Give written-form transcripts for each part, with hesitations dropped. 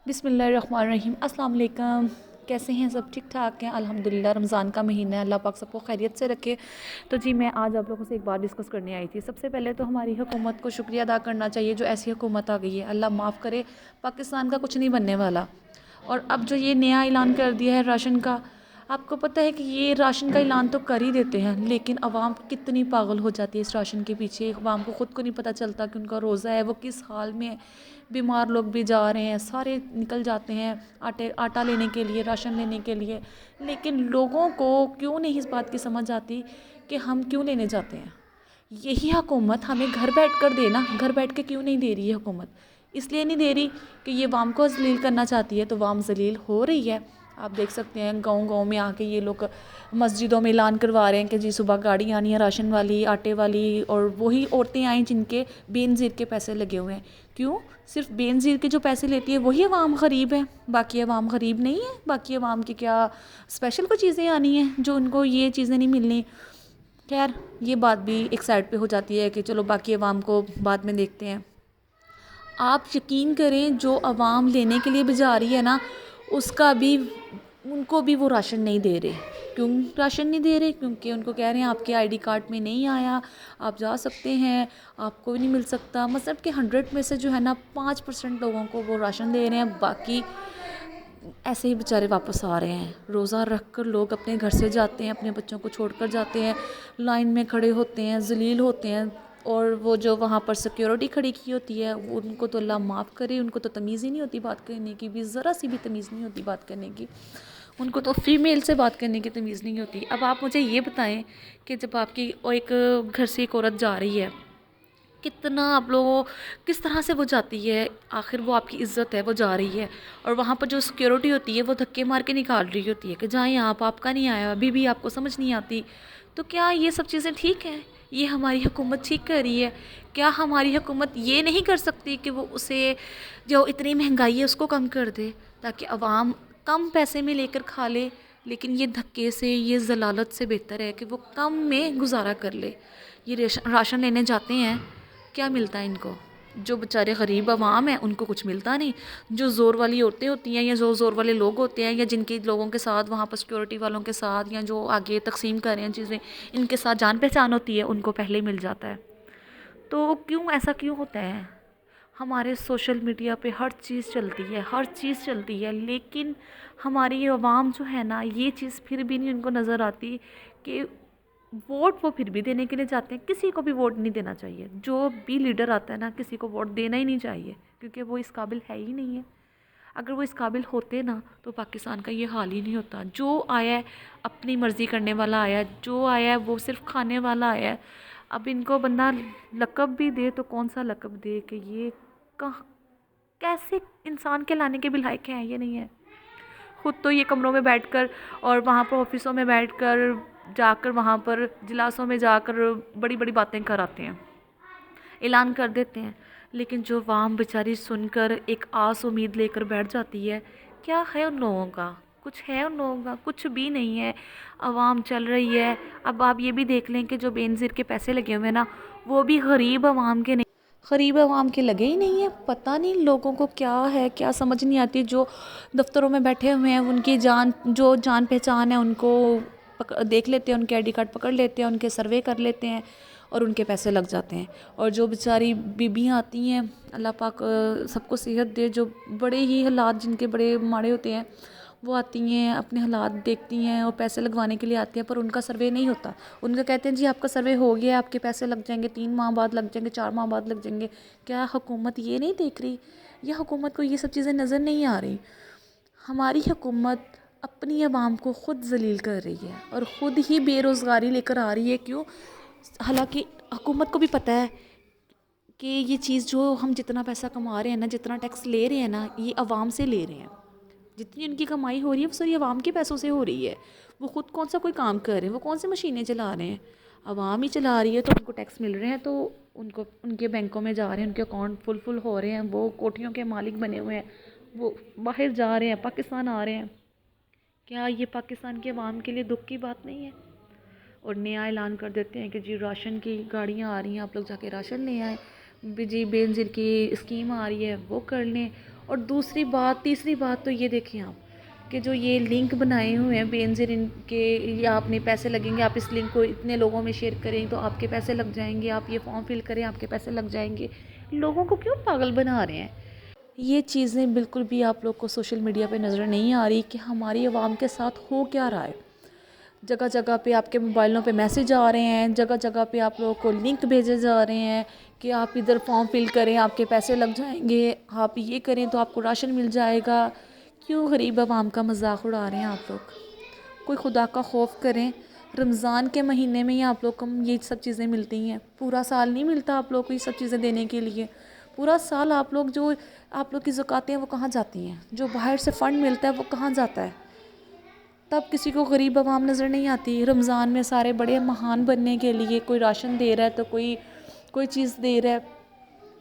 بسم اللہ الرحمن الرحیم۔ السلام علیکم، کیسے ہیں سب؟ ٹھیک ٹھاک ہیں الحمدللہ۔ رمضان کا مہینہ ہے، اللہ پاک سب کو خیریت سے رکھے۔ تو جی میں آج آپ لوگوں سے ایک بات ڈسکس کرنے آئی تھی۔ سب سے پہلے تو ہماری حکومت کو شکریہ ادا کرنا چاہیے جو ایسی حکومت آ گئی ہے، اللہ معاف کرے، پاکستان کا کچھ نہیں بننے والا۔ اور اب جو یہ نیا اعلان کر دیا ہے راشن کا، آپ کو پتہ ہے کہ یہ راشن کا اعلان تو کر ہی دیتے ہیں، لیکن عوام کتنی پاگل ہو جاتی ہے اس راشن کے پیچھے۔ عوام کو خود کو نہیں پتہ چلتا کہ ان کا روزہ ہے وہ کس حال میں ہے۔ بیمار لوگ بھی جا رہے ہیں، سارے نکل جاتے ہیں آٹا لینے کے لیے، راشن لینے کے لیے، لیکن لوگوں کو کیوں نہیں اس بات کی سمجھ آتی کہ ہم کیوں لینے جاتے ہیں۔ یہی حکومت ہمیں گھر بیٹھ کر دے نا، گھر بیٹھ کے کیوں نہیں دے رہی ہے حکومت؟ اس لیے نہیں دے رہی کہ یہ عوام کو ذلیل کرنا چاہتی ہے، تو عوام ذلیل ہو رہی ہے۔ آپ دیکھ سکتے ہیں گاؤں گاؤں میں آ کے یہ لوگ مسجدوں میں اعلان کروا رہے ہیں کہ جی صبح گاڑی آنی ہے راشن والی، آٹے والی، اور وہی عورتیں آئیں جن کے بے نظیر کے پیسے لگے ہوئے ہیں۔ کیوں؟ صرف بے نظیر کے جو پیسے لیتی ہے وہی عوام غریب ہے، باقی عوام غریب نہیں ہے؟ باقی عوام کی کیا اسپیشل کوئی چیزیں آنی ہیں جو ان کو یہ چیزیں نہیں ملنی؟ خیر یہ بات بھی ایک سائڈ پہ ہو جاتی ہے کہ چلو باقی عوام کو بعد میں دیکھتے ہیں۔ آپ یقین کریں جو عوام لینے کے لیے بھی جا رہی ہے نا، اس کا بھی ان کو بھی وہ راشن نہیں دے رہے۔ کیوں راشن نہیں دے رہے؟ کیونکہ ان کو کہہ رہے ہیں آپ کے آئی ڈی کارڈ میں نہیں آیا، آپ جا سکتے ہیں، آپ کو بھی نہیں مل سکتا۔ مطلب کہ 100 میں سے جو ہے نا 5% لوگوں کو وہ راشن دے رہے ہیں، باقی ایسے ہی بیچارے واپس آ رہے ہیں۔ روزہ رکھ کر لوگ اپنے گھر سے جاتے ہیں، اپنے بچوں کو چھوڑ کر جاتے ہیں، لائن میں کھڑے ہوتے ہیں، ذلیل ہوتے ہیں، اور وہ جو وہاں پر سیکیورٹی کھڑی کی ہوتی ہے ان کو تو اللہ معاف کرے، ان کو تو تمیز ہی نہیں ہوتی بات کرنے کی بھی، ذرا سی بھی تمیز نہیں ہوتی بات کرنے کی، ان کو تو فیمیل سے بات کرنے کی تمیز نہیں ہوتی۔ اب آپ مجھے یہ بتائیں کہ جب آپ کی ایک گھر سے ایک عورت جا رہی ہے، کتنا آپ لوگوں کس طرح سے وہ جاتی ہے، آخر وہ آپ کی عزت ہے، وہ جا رہی ہے، اور وہاں پر جو سیکیورٹی ہوتی ہے وہ دھکے مار کے نکال رہی ہوتی ہے کہ جائیں آپ کا نہیں آیا، ابھی بھی آپ کو سمجھ نہیں آتی۔ تو کیا یہ سب چیزیں ٹھیک ہیں؟ یہ ہماری حکومت ٹھیک کر رہی ہے؟ کیا ہماری حکومت یہ نہیں کر سکتی کہ وہ اسے جو اتنی مہنگائی ہے اس کو کم کر دے تاکہ عوام کم پیسے میں لے کر کھا لے؟ لیکن یہ دھکے سے، یہ ذلالت سے بہتر ہے کہ وہ کم میں گزارا کر لے۔ یہ راشن لینے جاتے ہیں، کیا ملتا ہے ان کو؟ جو بیچارے غریب عوام ہیں ان کو کچھ ملتا نہیں۔ جو زور والی عورتیں ہوتی ہیں یا جو زور والے لوگ ہوتے ہیں یا جن کے لوگوں کے ساتھ وہاں پر سیکورٹی والوں کے ساتھ یا جو آگے تقسیم کر رہے ہیں چیزیں، ان کے ساتھ جان پہچان ہوتی ہے، ان کو پہلے مل جاتا ہے۔ تو کیوں ایسا کیوں ہوتا ہے؟ ہمارے سوشل میڈیا پہ ہر چیز چلتی ہے، ہر چیز چلتی ہے، لیکن ہماری عوام جو ہے نا یہ چیز پھر بھی نہیں ان کو نظر آتی کہ ووٹ وہ پھر بھی دینے کے لیے جاتے ہیں۔ کسی کو بھی ووٹ نہیں دینا چاہیے، جو بھی لیڈر آتا ہے نا کسی کو ووٹ دینا ہی نہیں چاہیے، کیونکہ وہ اس قابل ہے ہی نہیں ہے۔ اگر وہ اس قابل ہوتے نا تو پاکستان کا یہ حال ہی نہیں ہوتا۔ جو آیا ہے اپنی مرضی کرنے والا آیا ہے، جو آیا ہے وہ صرف کھانے والا آیا ہے۔ اب ان کو بندہ لقب بھی دے تو کون سا لقب دے کہ یہ کیسے انسان کے لانے کے بھی لائق ہیں؟ یہ نہیں ہے۔ خود تو یہ کمروں میں بیٹھ کر اور وہاں پر آفسوں میں بیٹھ کر جا کر وہاں پر اجلاسوں میں جا کر بڑی بڑی باتیں کراتے ہیں، اعلان کر دیتے ہیں، لیکن جو عوام بیچاری سن کر ایک آس امید لے کر بیٹھ جاتی ہے، کیا ہے ان لوگوں کا؟ کچھ ہے ان لوگوں کا؟ کچھ بھی نہیں ہے۔ عوام چل رہی ہے۔ اب آپ یہ بھی دیکھ لیں کہ جو بے نظیر کے پیسے لگے ہوئے ہیں نا وہ بھی غریب عوام کے نہیں، غریب عوام کے لگے ہی نہیں ہیں۔ پتہ نہیں لوگوں کو کیا ہے، کیا سمجھ نہیں آتی۔ جو دفتروں میں بیٹھے ہوئے ہیں ان کی جو جان پہچان ہے ان کو دیکھ لیتے ہیں، ان کے آئی ڈی کارڈ پکڑ لیتے ہیں، ان کے سروے کر لیتے ہیں اور ان کے پیسے لگ جاتے ہیں۔ اور جو بیچاری بیبیاں آتی ہیں، اللہ پاک سب کو صحت دے، جو بڑے ہی حالات جن کے بڑے ماڑے ہوتے ہیں، وہ آتی ہیں اپنے حالات دیکھتی ہیں اور پیسے لگوانے کے لیے آتی ہیں، پر ان کا سروے نہیں ہوتا۔ ان کا کہتے ہیں جی آپ کا سروے ہو گیا ہے، آپ کے پیسے لگ جائیں گے، 3 ماہ بعد لگ جائیں گے، 4 ماہ بعد لگ جائیں گے۔ کیا حکومت یہ نہیں دیکھ رہی؟ یا حکومت کو یہ سب چیزیں نظر نہیں آ رہی؟ ہماری حکومت اپنی عوام کو خود ذلیل کر رہی ہے اور خود ہی بے روزگاری لے کر آ رہی ہے۔ کیوں؟ حالانکہ حکومت کو بھی پتہ ہے کہ یہ چیز جو ہم جتنا پیسہ کما رہے ہیں نا، جتنا ٹیکس لے رہے ہیں نا، یہ عوام سے لے رہے ہیں۔ جتنی ان کی کمائی ہو رہی ہے وہ ساری عوام کے پیسوں سے ہو رہی ہے۔ وہ خود کون سا کوئی کام کر رہے ہیں، وہ کون سی مشینیں چلا رہے ہیں؟ عوام ہی چلا رہی ہے، تو ان کو ٹیکس مل رہے ہیں، تو ان کے بینکوں میں جا رہے ہیں، ان کے اکاؤنٹ فل ہو رہے ہیں، وہ کوٹھیوں کے مالک بنے ہوئے ہیں، وہ باہر جا رہے ہیں، پاکستان آ رہے ہیں۔ کیا یہ پاکستان کے عوام کے لیے دکھ کی بات نہیں ہے؟ اور نیا اعلان کر دیتے ہیں کہ جی راشن کی گاڑیاں آ رہی ہیں، آپ لوگ جا کے راشن لے آئیں، جی بے نظیر کی اسکیم آ رہی ہے وہ کر لیں، اور تیسری بات تو یہ دیکھیں آپ کہ جو یہ لنک بنائے ہوئے ہیں بے نظیر ان کے، یا اپنے پیسے لگیں گے، آپ اس لنک کو اتنے لوگوں میں شیئر کریں تو آپ کے پیسے لگ جائیں گے، آپ یہ فارم فل کریں آپ کے پیسے لگ جائیں گے. لوگوں کو کیوں پاگل بنا رہے ہیں؟ یہ چیزیں بالکل بھی آپ لوگ کو سوشل میڈیا پہ نظر نہیں آ رہی کہ ہماری عوام کے ساتھ ہو کیا رہا ہے. جگہ جگہ پہ آپ کے موبائلوں پہ میسیج آ رہے ہیں، جگہ جگہ پہ آپ لوگوں کو لنک بھیجے جا رہے ہیں کہ آپ ادھر فارم فل کریں آپ کے پیسے لگ جائیں گے، آپ یہ کریں تو آپ کو راشن مل جائے گا. کیوں غریب عوام کا مذاق اڑا رہے ہیں آپ لوگ؟ کوئی خدا کا خوف کریں. رمضان کے مہینے میں ہی آپ لوگ کو یہ سب چیزیں ملتی ہیں، پورا سال نہیں ملتا آپ لوگ کو یہ سب چیزیں دینے کے لیے. پورا سال آپ لوگ کی زکاتیں ہیں وہ کہاں جاتی ہیں؟ جو باہر سے فنڈ ملتا ہے وہ کہاں جاتا ہے؟ تب کسی کو غریب عوام نظر نہیں آتی. رمضان میں سارے بڑے مہان بننے کے لیے کوئی راشن دے رہا ہے تو کوئی چیز دے رہا ہے.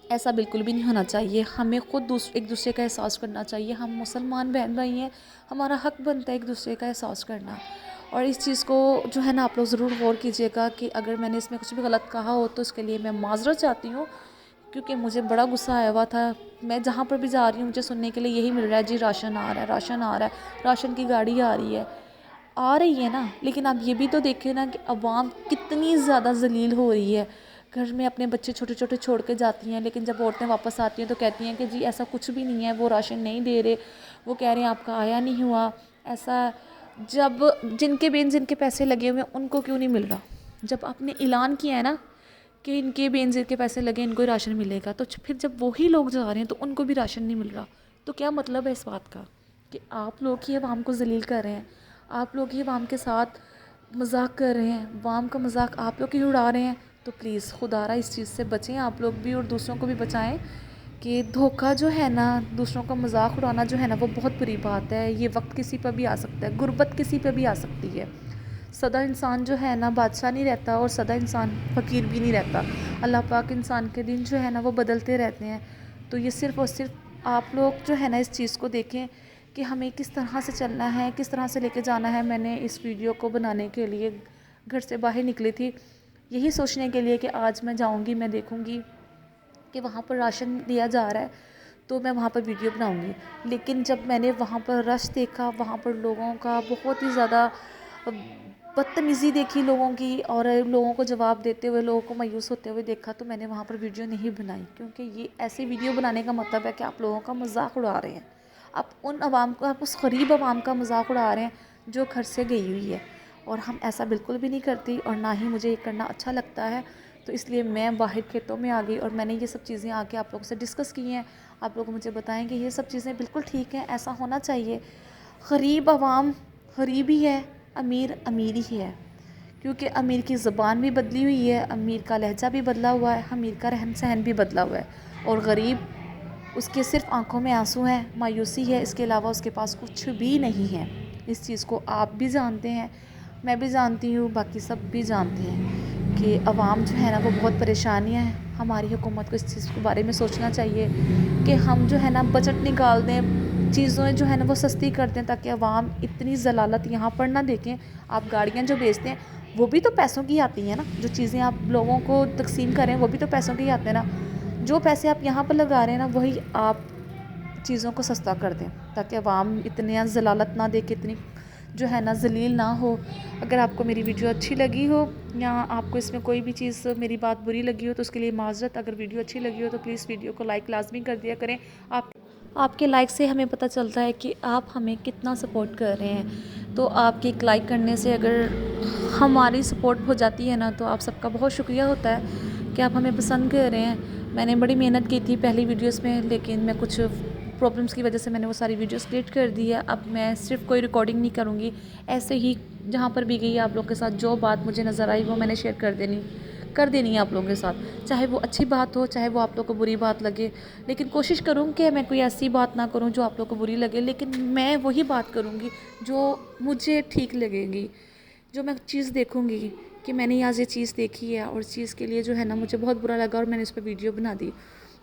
ایسا بالکل بھی نہیں ہونا چاہیے. ہمیں خود ایک دوسرے کا احساس کرنا چاہیے. ہم مسلمان بہن بھائی ہیں، ہمارا حق بنتا ہے ایک دوسرے کا احساس کرنا. اور اس چیز کو جو ہے نا آپ لوگ ضرور غور کیجیے گا کہ اگر میں نے اس میں کچھ بھی غلط کہا ہو تو اس کے لیے میں معذرت چاہتی ہوں، کیونکہ مجھے بڑا غصہ آیا ہوا تھا. میں جہاں پر بھی جا رہی ہوں مجھے سننے کے لیے یہی مل رہا ہے، جی راشن آ رہا ہے، راشن آ رہا ہے، راشن کی گاڑی آ رہی ہے نا. لیکن آپ یہ بھی تو دیکھیں نا کہ عوام کتنی زیادہ ذلیل ہو رہی ہے. گھر میں اپنے بچے چھوٹے چھوٹے چھوڑ کے جاتی ہیں، لیکن جب عورتیں واپس آتی ہیں تو کہتی ہیں کہ جی ایسا کچھ بھی نہیں ہے، وہ راشن نہیں دے رہے، وہ کہہ رہے ہیں آپ کا آیا نہیں ہوا. ایسا جب جن کے پیسے لگے ہوئے ہیں ان کو کیوں نہیں مل رہا؟ جب آپ نے اعلان کیا ہے نا کہ ان کے بے نظیر کے پیسے لگے ان کو ہی راشن ملے گا، تو پھر جب وہی لوگ جا رہے ہیں تو ان کو بھی راشن نہیں مل رہا. تو کیا مطلب ہے اس بات کا؟ کہ آپ لوگ ہی عوام کو ذلیل کر رہے ہیں، آپ لوگ ہی عوام کے ساتھ مذاق کر رہے ہیں، عوام کا مذاق آپ لوگ ہی اڑا رہے ہیں. تو پلیز خدا را اس چیز سے بچیں آپ لوگ بھی اور دوسروں کو بھی بچائیں کہ دھوکہ جو ہے نا، دوسروں کا مذاق اڑانا جو ہے نا وہ بہت بری بات ہے. یہ وقت کسی پہ بھی آ سکتا ہے، غربت کسی پہ بھی آ سکتی ہے. سدا انسان جو ہے نا بادشاہ نہیں رہتا اور سدا انسان فقیر بھی نہیں رہتا. اللہ پاک انسان کے دن جو ہے نا وہ بدلتے رہتے ہیں. تو یہ صرف اور صرف آپ لوگ جو ہے نا اس چیز کو دیکھیں کہ ہمیں کس طرح سے چلنا ہے، کس طرح سے لے کے جانا ہے. میں نے اس ویڈیو کو بنانے کے لیے گھر سے باہر نکلی تھی یہی سوچنے کے لیے کہ آج میں جاؤں گی، میں دیکھوں گی کہ وہاں پر راشن دیا جا رہا ہے تو میں وہاں پر ویڈیو بناؤں گی. لیکن جب میں نے وہاں پر رش دیکھا، وہاں پر لوگوں کا بہت ہی زیادہ بدتمیزی دیکھی لوگوں کی، اور لوگوں کو جواب دیتے ہوئے، لوگوں کو مایوس ہوتے ہوئے دیکھا، تو میں نے وہاں پر ویڈیو نہیں بنائی. کیونکہ یہ ایسی ویڈیو بنانے کا مطلب ہے کہ آپ لوگوں کا مذاق اڑا رہے ہیں. آپ اس غریب عوام کا مذاق اڑا رہے ہیں جو گھر سے گئی ہوئی ہے. اور ہم ایسا بالکل بھی نہیں کرتی اور نہ ہی مجھے یہ کرنا اچھا لگتا ہے. تو اس لیے میں باہر کھیتوں میں آ گئی اور میں نے یہ سب چیزیں آ کے آپ لوگوں سے ڈسکس کی ہیں. آپ لوگ مجھے بتائیں کہ یہ سب چیزیں بالکل ٹھیک ہیں، ایسا ہونا چاہیے. غریب عوام غریب ہی ہے، امیر امیر ہی ہے. کیونکہ امیر کی زبان بھی بدلی ہوئی ہے، امیر کا لہجہ بھی بدلا ہوا ہے، امیر کا رہن سہن بھی بدلا ہوا ہے. اور غریب اس کے صرف آنکھوں میں آنسو ہیں، مایوسی ہے، اس کے علاوہ اس کے پاس کچھ بھی نہیں ہے. اس چیز کو آپ بھی جانتے ہیں، میں بھی جانتی ہوں، باقی سب بھی جانتے ہیں کہ عوام جو ہے نا وہ بہت پریشانیاں ہیں. ہماری حکومت کو اس چیز کے بارے میں سوچنا چاہیے کہ ہم جو ہے نا بجٹ نکال دیں، چیزیں جو ہے نا وہ سستی کر دیں تاکہ عوام اتنی ضلالت یہاں پر نہ دیکھیں. آپ گاڑیاں جو بیچتے ہیں وہ بھی تو پیسوں کی آتی ہیں نا، جو چیزیں آپ لوگوں کو تقسیم کریں وہ بھی تو پیسوں کی آتے ہیں نا. جو پیسے آپ یہاں پر لگا رہے ہیں نا وہی آپ چیزوں کو سستا کر دیں تاکہ عوام اتنی ضلالت نہ دیکھے، اتنی جو ہے نا ذلیل نہ ہو. اگر آپ کو میری ویڈیو اچھی لگی ہو یا آپ کو اس میں کوئی بھی چیز میری بات بری لگی ہو تو اس کے لیے معذرت. اگر ویڈیو اچھی لگی ہو تو پلیز ویڈیو کو لائک لازمی کر دیا کریں. آپ کے لائک سے ہمیں پتہ چلتا ہے کہ آپ ہمیں کتنا سپورٹ کر رہے ہیں. تو آپ کے ایک لائک کرنے سے اگر ہماری سپورٹ ہو جاتی ہے نا تو آپ سب کا بہت شکریہ ہوتا ہے کہ آپ ہمیں پسند کر رہے ہیں. میں نے بڑی محنت کی تھی پہلی ویڈیوز میں، لیکن میں کچھ پرابلمس کی وجہ سے میں نے وہ ساری ویڈیوز ڈیلیٹ کر دی ہے. اب میں صرف کوئی ریکارڈنگ نہیں کروں گی، ایسے ہی جہاں پر بھی گئی آپ لوگ کے ساتھ جو بات مجھے نظر آئی وہ میں نے شیئر کر دینی ہے آپ لوگوں کے ساتھ، چاہے وہ اچھی بات ہو چاہے وہ آپ لوگوں کو بری بات لگے. لیکن کوشش کروں کہ میں کوئی ایسی بات نہ کروں جو آپ لوگوں کو بری لگے، لیکن میں وہی بات کروں گی جو مجھے ٹھیک لگے گی، جو میں چیز دیکھوں گی کہ میں نے آج یہ چیز دیکھی ہے اور اس چیز کے لیے جو ہے نا مجھے بہت برا لگا اور میں نے اس پہ ویڈیو بنا دی.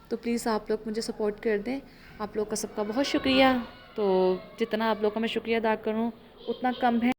تو پلیز آپ لوگ مجھے سپورٹ کر دیں. آپ لوگ کا سب کا بہت شکریہ. تو جتنا آپ لوگ کا میں شکریہ ادا کروں اتنا کم ہے.